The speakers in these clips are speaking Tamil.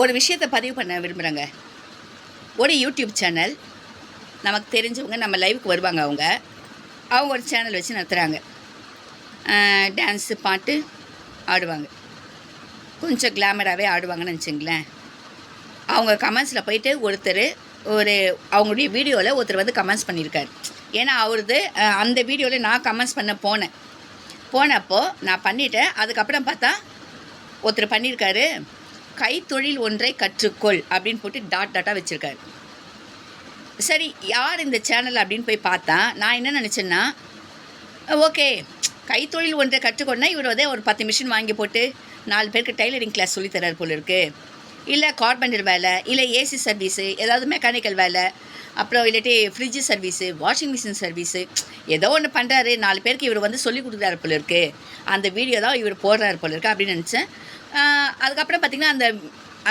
ஒரு விஷயத்தை பதிவு பண்ண விரும்புகிறேங்க. ஒரு யூடியூப் சேனல், நமக்கு தெரிஞ்சவங்க நம்ம லைவுக்கு வருவாங்க. அவங்க ஒரு சேனல் வச்சு நடத்துகிறாங்க. டான்ஸு, பாட்டு ஆடுவாங்க. கொஞ்சம் கிளாமராகவே ஆடுவாங்கன்னு வச்சுங்களேன். அவங்க கமெண்ட்ஸில் போயிட்டு அவங்களுடைய வீடியோவில் ஒருத்தர் வந்து கமெண்ட்ஸ் பண்ணியிருக்காரு. ஏன்னா அவரது அந்த வீடியோவில் நான் கமெண்ட்ஸ் பண்ண போனப்போ நான் பண்ணிவிட்டேன். அதுக்கப்புறம் பார்த்தா ஒருத்தர் பண்ணியிருக்காரு, கைத்தொழில் ஒன்றை கற்றுக்கொள் அப்படின்னு போட்டு டாட்டாக வச்சுருக்காரு. சரி, யார் இந்த சேனல் அப்படின்னு போய் பார்த்தா நான் என்ன நினச்சேன்னா, ஓகே, கைத்தொழில் ஒன்றை கற்றுக்கொண்டா இவர் வந்து ஒரு 10 மிஷின் வாங்கி போட்டு 4 பேருக்கு டைலரிங் கிளாஸ் சொல்லித்தரார் போல இருக்குது. இல்லை கார்பெண்டர் வேலை, இல்லை ஏசி சர்வீஸு, ஏதாவது மெக்கானிக்கல் வேலை, அப்புறம் இல்லாட்டி fridge service, washing machine service, ஏதோ ஒன்று பண்ணுறாரு. 4 பேருக்கு இவர் வந்து சொல்லிக் கொடுக்குறாரு போல இருக்குது. அந்த வீடியோ தான் இவர் போடுறாரு போல இருக்குது அப்படின்னு நினச்சேன். அதுக்கப்புறம் பார்த்திங்கன்னா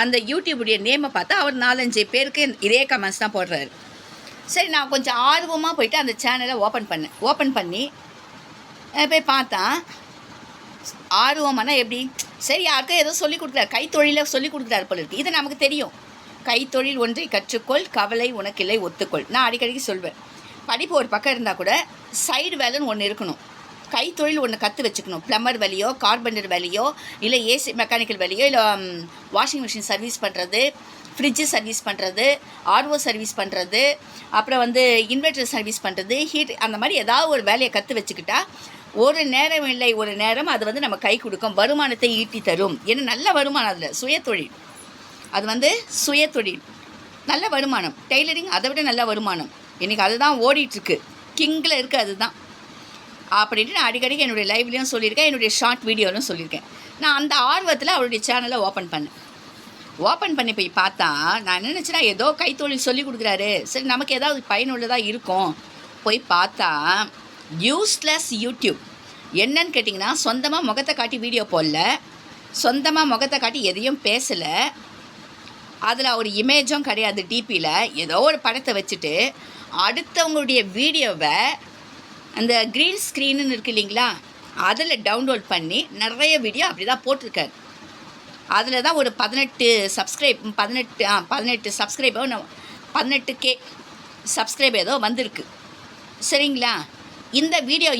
அந்த யூடியூபுடைய நேமை பார்த்தா அவர் 4-5 பேருக்கு இதே கமெண்ட்ஸ் தான் போடுறாரு. சரி, நான் கொஞ்சம் ஆர்வமாக போயிட்டு அந்த சேனலை ஓப்பன் பண்ணி போய் பார்த்தா, ஆர்வமானா எப்படி, சரி யாருக்கும் ஏதோ சொல்லிக் கொடுக்குறாரு, கைத்தொழிலை சொல்லிக் கொடுக்குறாரு போல இருக்குது. இது நமக்கு தெரியும். கைத்தொழில் ஒன்றை கற்றுக்கொள், கவலை உனக்கில்லை ஒத்துக்கொள். நான் அடிக்கடிக்கு சொல்வேன், படிப்பு ஒரு பக்கம் இருந்தால் கூட சைடு வேலைன்னு ஒன்று இருக்கணும். கைத்தொழில் ஒன்று கற்று வச்சுக்கணும். ப்ளம்பர் வேலையோ, கார்பெண்டர் வேலையோ, இல்லை ஏசி மெக்கானிக்கல் வேலையோ, இல்லை வாஷிங் மிஷின் சர்வீஸ் பண்ணுறது, ஃப்ரிட்ஜு சர்வீஸ் பண்ணுறது, ஆர்ஓ சர்வீஸ் பண்ணுறது, அப்புறம் வந்து இன்வெர்டர் சர்வீஸ் பண்ணுறது, ஹீட், அந்த மாதிரி ஏதாவது ஒரு வேலையை கற்று வச்சுக்கிட்டா ஒரு நேரம் அது வந்து நம்ம கை கொடுக்கும், வருமானத்தை ஈட்டி தரும். ஏன்னா நல்ல வருமானம் அதில், சுயதொழில், அது வந்து சுயதொழில், நல்ல வருமானம். டெய்லரிங் அதை விட நல்ல வருமானம். இன்றைக்கி அதுதான் ஓடிட்டுருக்கு, கிங்கில் இருக்குது அதுதான் அப்படின்ட்டு நான் அடிக்கடிக்கு என்னுடைய லைவ்லேயும் சொல்லியிருக்கேன், என்னுடைய ஷார்ட் வீடியோவிலும் சொல்லியிருக்கேன். நான் அந்த ஆர்வத்தில் அவருடைய சேனலை ஓப்பன் பண்ணி போய் பார்த்தா, நான் என்ன நினச்சேன்னா, ஏதோ கைத்தொழில் சொல்லி கொடுக்குறாரு, சரி நமக்கு ஏதாவது பயனுள்ளதாக இருக்கும். போய் பார்த்தா யூஸ்லெஸ் யூடியூப். என்னன்னு கேட்டிங்கன்னா, சொந்தமாக முகத்தை காட்டி வீடியோ போடல, சொந்தமாக முகத்தை காட்டி எதையும் பேசலை, அதில் ஒரு இமேஜும் கிடையாது. டிபியில் ஏதோ ஒரு படத்தை வச்சுட்டு அடுத்தவங்களுடைய வீடியோவை அந்த க்ரீன் ஸ்க்ரீனுன்னு இருக்குது இல்லைங்களா, அதில் டவுன்லோட் பண்ணி நிறைய வீடியோ அப்படி தான் போட்டிருக்காரு. அதில் தான் ஒரு 18 சப்ஸ்கிரைபோ 18K சப்ஸ்கிரைப் ஏதோ வந்திருக்கு. சரிங்களா, இந்த வீடியோ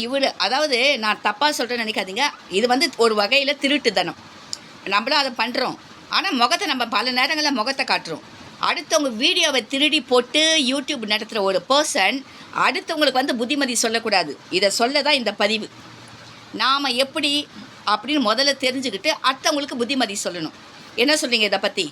அதாவது நான் தப்பாக சொல்கிறேன்னு நினைக்காதீங்க, இது வந்து ஒரு வகையில் திருட்டுத்தனம். நம்மளும் அதை பண்ணுறோம், ஆனால் முகத்தை நம்ம பல நேரங்களில் முகத்தை காட்டுறோம். அடுத்தவங்க வீடியோவை திருடி போட்டு யூடியூப் நடத்துகிற ஒரு பர்சன் அடுத்தவங்களுக்கு வந்து புத்திமதி சொல்லக்கூடாது. இதை சொல்ல தான் இந்த பதிவு. நாம் எப்படி அப்படின்னு முதல்ல தெரிஞ்சுக்கிட்டு அடுத்தவங்களுக்கு புத்திமதி சொல்லணும். என்ன சொல்கிறீங்க இதை பற்றி?